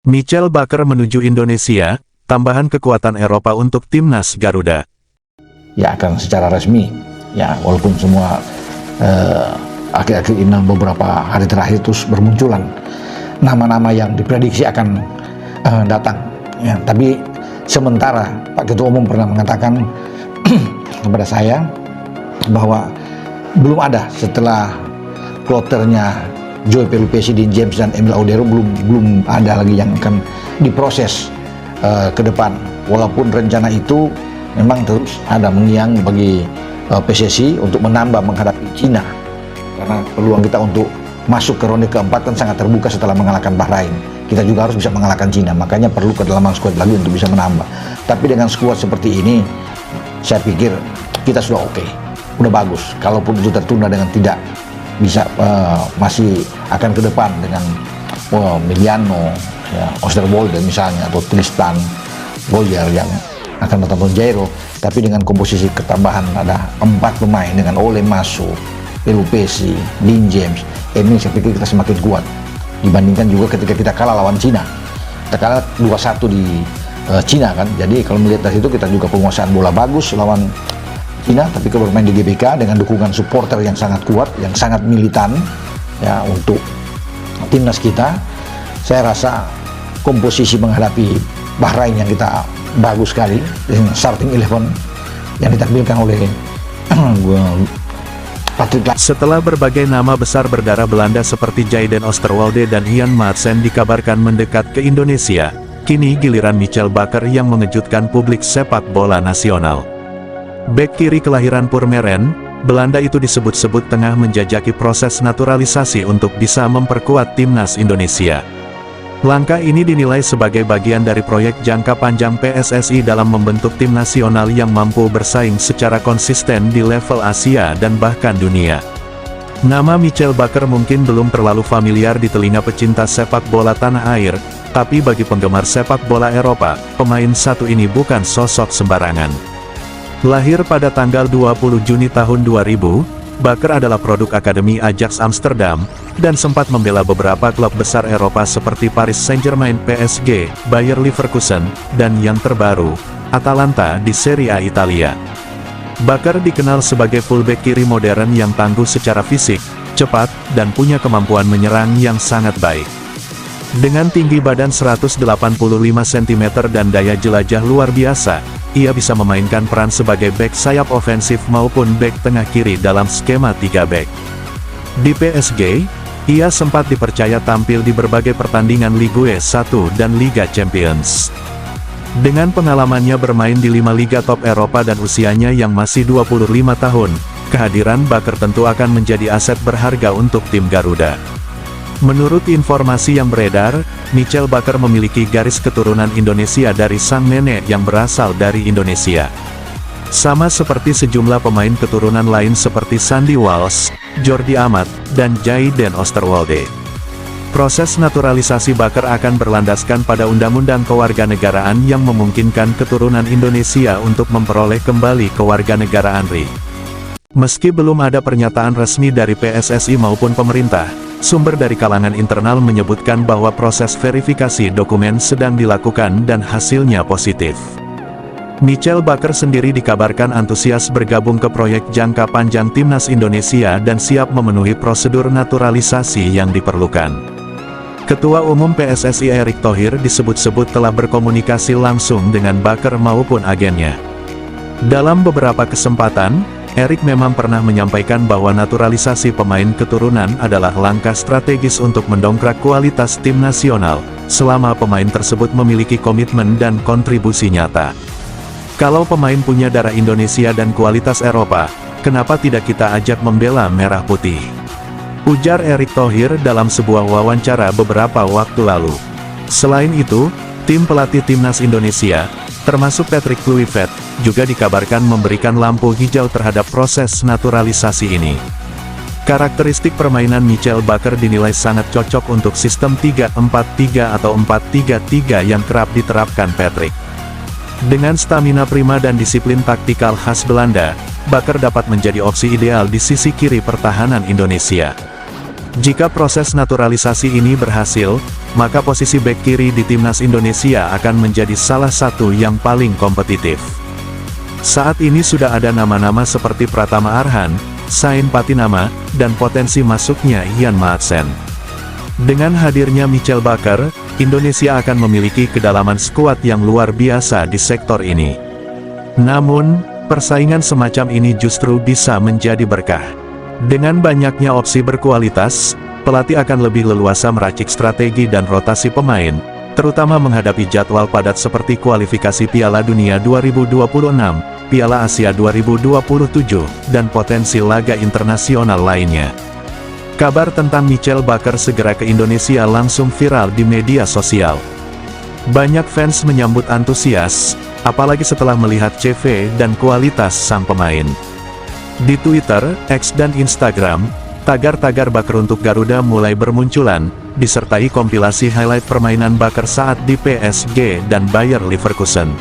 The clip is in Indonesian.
Michel Bakker menuju Indonesia, tambahan kekuatan Eropa untuk timnas Garuda. Ya akan secara resmi, ya walaupun semua akhir-akhir ini beberapa hari terakhir terus bermunculan nama-nama yang diprediksi akan datang. Ya, tapi sementara Pak Ketua Umum pernah mengatakan kepada saya bahwa belum ada setelah kloternya Joey Pelupesi, Dean James dan Emil Audero belum ada lagi yang akan diproses ke depan. Walaupun rencana itu memang terus ada mengiang bagi PSSI untuk menambah menghadapi Cina, karena peluang kita untuk masuk ke ronde keempat kan sangat terbuka setelah mengalahkan Bahrain. Kita juga harus bisa mengalahkan Cina, makanya perlu kedalaman skuad lagi untuk bisa menambah. Tapi dengan skuad seperti ini, saya pikir kita sudah oke, udah bagus. Kalaupun itu tertunda dengan tidak bisa masih akan ke depan dengan Miliano, ya, Osterwolde misalnya, atau Tristan Boyer yang akan datang ke Jairo, tapi dengan komposisi ketambahan ada 4 pemain dengan Ole Maso, Pelupesi, Dean James, ini saya pikir kita semakin kuat dibandingkan juga ketika kita kalah lawan Cina. Kita kalah 2-1 di Cina kan, jadi kalau melihat dari situ kita juga penguasaan bola bagus lawan Cina, tapi kalau bermain di GBK dengan dukungan supporter yang sangat kuat, yang sangat militan ya untuk timnas kita, saya rasa komposisi menghadapi Bahrain yang kita bagus sekali dengan starting 11 yang ditampilkan oleh Patrick. Setelah berbagai nama besar berdarah Belanda seperti Jayden Osterwolde dan Ian Maatsen dikabarkan mendekat ke Indonesia, kini giliran Michel Bakker yang mengejutkan publik sepak bola nasional. Bek kiri kelahiran Purmerend, Belanda itu disebut-sebut tengah menjajaki proses naturalisasi untuk bisa memperkuat timnas Indonesia. Langkah ini dinilai sebagai bagian dari proyek jangka panjang PSSI dalam membentuk tim nasional yang mampu bersaing secara konsisten di level Asia dan bahkan dunia. Nama Michel Bakker mungkin belum terlalu familiar di telinga pecinta sepak bola tanah air, tapi bagi penggemar sepak bola Eropa, pemain satu ini bukan sosok sembarangan. Lahir pada tanggal 20 Juni tahun 2000, Bakker adalah produk Akademi Ajax Amsterdam, dan sempat membela beberapa klub besar Eropa seperti Paris Saint-Germain PSG, Bayer Leverkusen, dan yang terbaru, Atalanta di Serie A Italia. Bakker dikenal sebagai fullback kiri modern yang tangguh secara fisik, cepat, dan punya kemampuan menyerang yang sangat baik. Dengan tinggi badan 185 cm dan daya jelajah luar biasa, ia bisa memainkan peran sebagai bek sayap ofensif maupun bek tengah kiri dalam skema 3 bek. Di PSG, ia sempat dipercaya tampil di berbagai pertandingan Ligue 1 dan Liga Champions. Dengan pengalamannya bermain di 5 liga top Eropa dan usianya yang masih 25 tahun, kehadiran Bakker tentu akan menjadi aset berharga untuk tim Garuda. Menurut informasi yang beredar, Michel Bakker memiliki garis keturunan Indonesia dari sang nenek yang berasal dari Indonesia. Sama seperti sejumlah pemain keturunan lain seperti Sandy Walsh, Jordi Amat, dan Jayden Osterwolde. Proses naturalisasi Bakker akan berlandaskan pada undang-undang kewarganegaraan yang memungkinkan keturunan Indonesia untuk memperoleh kembali kewarganegaraan RI. Meski belum ada pernyataan resmi dari PSSI maupun pemerintah, sumber dari kalangan internal menyebutkan bahwa proses verifikasi dokumen sedang dilakukan dan hasilnya positif. Michel Bakker sendiri dikabarkan antusias bergabung ke proyek jangka panjang timnas Indonesia dan siap memenuhi prosedur naturalisasi yang diperlukan. Ketua Umum PSSI Erick Thohir disebut-sebut telah berkomunikasi langsung dengan Bakker maupun agennya. Dalam beberapa kesempatan, Erick memang pernah menyampaikan bahwa naturalisasi pemain keturunan adalah langkah strategis untuk mendongkrak kualitas tim nasional, selama pemain tersebut memiliki komitmen dan kontribusi nyata. Kalau pemain punya darah Indonesia dan kualitas Eropa, kenapa tidak kita ajak membela merah putih? Ujar Erick Thohir dalam sebuah wawancara beberapa waktu lalu. Selain itu, tim pelatih timnas Indonesia, termasuk Patrick Kluivert, juga dikabarkan memberikan lampu hijau terhadap proses naturalisasi ini. Karakteristik permainan Michel Bakker dinilai sangat cocok untuk sistem 3-4-3 atau 4-3-3 yang kerap diterapkan Patrick. Dengan stamina prima dan disiplin taktikal khas Belanda, Bakker dapat menjadi opsi ideal di sisi kiri pertahanan Indonesia. Jika proses naturalisasi ini berhasil, maka posisi bek kiri di timnas Indonesia akan menjadi salah satu yang paling kompetitif. Saat ini sudah ada nama-nama seperti Pratama Arhan, Sain Patinama, dan potensi masuknya Ian Maatsen. Dengan hadirnya Michel Bakker, Indonesia akan memiliki kedalaman skuad yang luar biasa di sektor ini. Namun, persaingan semacam ini justru bisa menjadi berkah. Dengan banyaknya opsi berkualitas, pelatih akan lebih leluasa meracik strategi dan rotasi pemain, terutama menghadapi jadwal padat seperti kualifikasi Piala Dunia 2026, Piala Asia 2027, dan potensi laga internasional lainnya. Kabar tentang Michel Bakker segera ke Indonesia langsung viral di media sosial. Banyak fans menyambut antusias, apalagi setelah melihat CV dan kualitas sang pemain. Di Twitter, X dan Instagram, tagar-tagar Bakker untuk Garuda mulai bermunculan, disertai kompilasi highlight permainan Bakker saat di PSG dan Bayer Leverkusen.